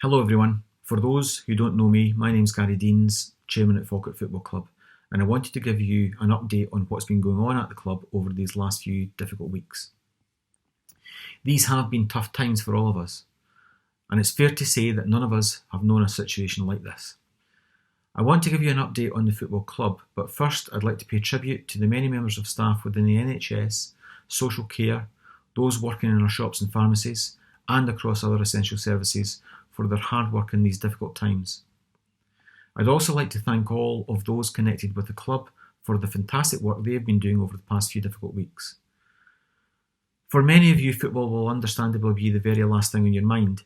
Hello everyone. For those who don't know me, my name's Gary Deans, Chairman at Falkirk Football Club, and I wanted to give you an update on what's been going on at the club over these last few difficult weeks. These have been tough times for all of us, and it's fair to say that none of us have known a situation like this. I want to give you an update on the football club, but first I'd like to pay tribute to the many members of staff within the NHS, social care, those working in our shops and pharmacies, and across other essential services for their hard work in these difficult times. I'd also like to thank all of those connected with the club for the fantastic work they have been doing over the past few difficult weeks. For many of you, football will understandably be the very last thing on your mind,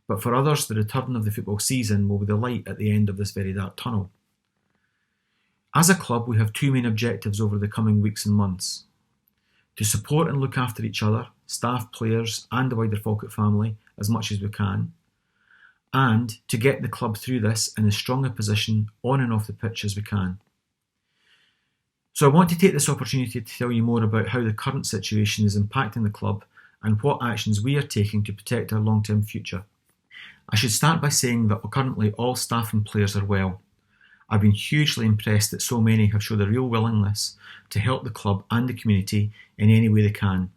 but for others, the return of the football season will be the light at the end of this very dark tunnel. As a club, we have two main objectives over the coming weeks and months: to support and look after each other, staff, players, and the wider Falkirk family as much as we can, and to get the club through this in as strong a position on and off the pitch as we can. So I want to take this opportunity to tell you more about how the current situation is impacting the club and what actions we are taking to protect our long-term future. I should start by saying that currently all staff and players are well. I've been hugely impressed that so many have showed a real willingness to help the club and the community in any way they can,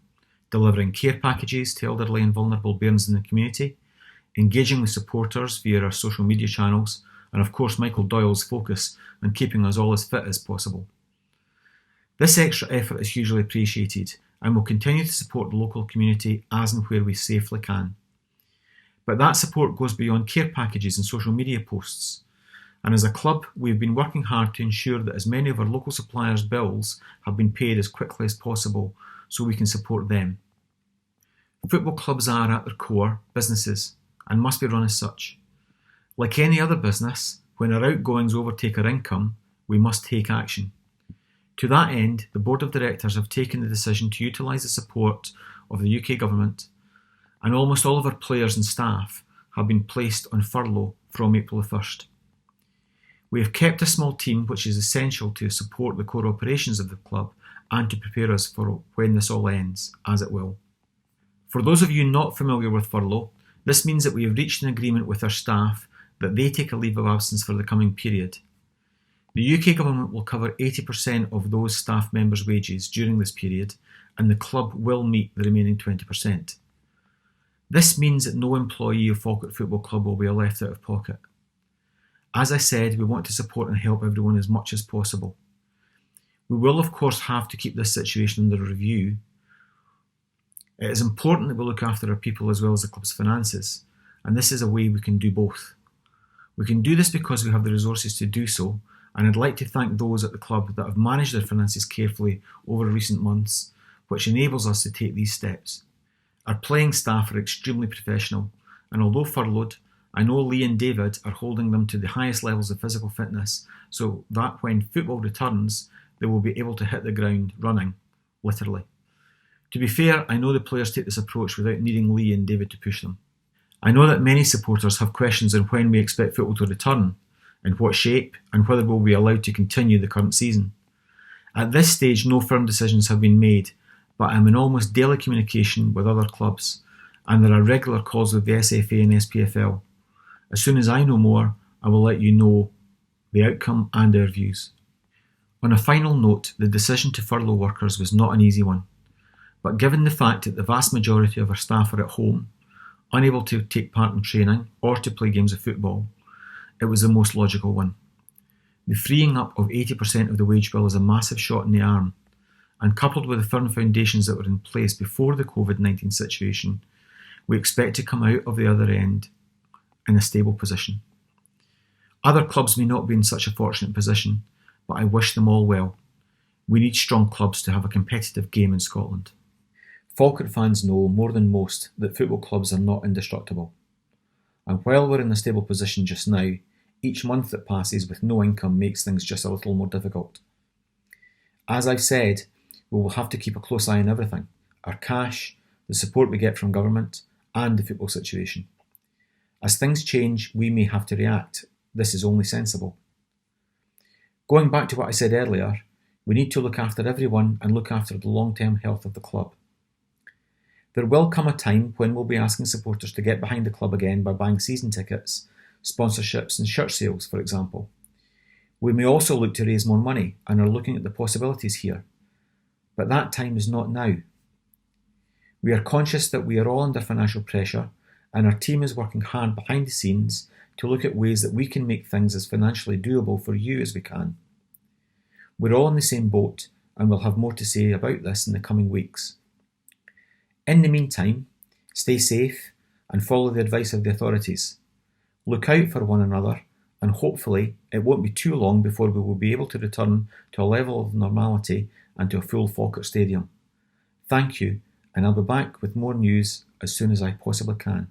delivering care packages to elderly and vulnerable bairns in the community, engaging with supporters via our social media channels, and of course Michael Doyle's focus on keeping us all as fit as possible. This extra effort is hugely appreciated and will continue to support the local community as and where we safely can. But that support goes beyond care packages and social media posts, and as a club we've been working hard to ensure that as many of our local suppliers' bills have been paid as quickly as possible so we can support them. Football clubs are at their core businesses and must be run as such. Like any other business, when our outgoings overtake our income, we must take action. To that end, the Board of Directors have taken the decision to utilise the support of the UK Government, and almost all of our players and staff have been placed on furlough from April the 1st. We have kept a small team which is essential to support the core operations of the club and to prepare us for when this all ends, as it will. For those of you not familiar with furlough, this means that we have reached an agreement with our staff that they take a leave of absence for the coming period. The UK Government will cover 80% of those staff members' wages during this period, and the club will meet the remaining 20%. This means that no employee of Falkirk Football Club will be left out of pocket. As I said, we want to support and help everyone as much as possible. We will of course have to keep this situation under review. It is important that we look after our people as well as the club's finances, and this is a way we can do both. We can do this because we have the resources to do so, and I'd like to thank those at the club that have managed their finances carefully over recent months, which enables us to take these steps. Our playing staff are extremely professional, and although furloughed, I know Lee and David are holding them to the highest levels of physical fitness so that when football returns, they will be able to hit the ground running, literally. To be fair, I know the players take this approach without needing Lee and David to push them. I know that many supporters have questions on when we expect football to return, in what shape, and whether we'll be allowed to continue the current season. At this stage, no firm decisions have been made, but I'm in almost daily communication with other clubs, and there are regular calls with the SFA and SPFL. As soon as I know more, I will let you know the outcome and our views. On a final note, the decision to furlough workers was not an easy one. But given the fact that the vast majority of our staff are at home, unable to take part in training or to play games of football, it was the most logical one. The freeing up of 80% of the wage bill is a massive shot in the arm, and coupled with the firm foundations that were in place before the COVID-19 situation, we expect to come out of the other end in a stable position. Other clubs may not be in such a fortunate position, but I wish them all well. We need strong clubs to have a competitive game in Scotland. Falkirk fans know more than most that football clubs are not indestructible. And while we're in a stable position just now, each month that passes with no income makes things just a little more difficult. As I've said, we will have to keep a close eye on everything: our cash, the support we get from government, and the football situation. As things change, we may have to react. This is only sensible. Going back to what I said earlier, we need to look after everyone and look after the long-term health of the club. There will come a time when we'll be asking supporters to get behind the club again by buying season tickets, sponsorships and shirt sales, for example. We may also look to raise more money and are looking at the possibilities here. But that time is not now. We are conscious that we are all under financial pressure, and our team is working hard behind the scenes to look at ways that we can make things as financially doable for you as we can. We're all in the same boat, and we'll have more to say about this in the coming weeks. In the meantime, stay safe and follow the advice of the authorities. Look out for one another, and hopefully it won't be too long before we will be able to return to a level of normality and to a full Falkirk Stadium. Thank you, and I'll be back with more news as soon as I possibly can.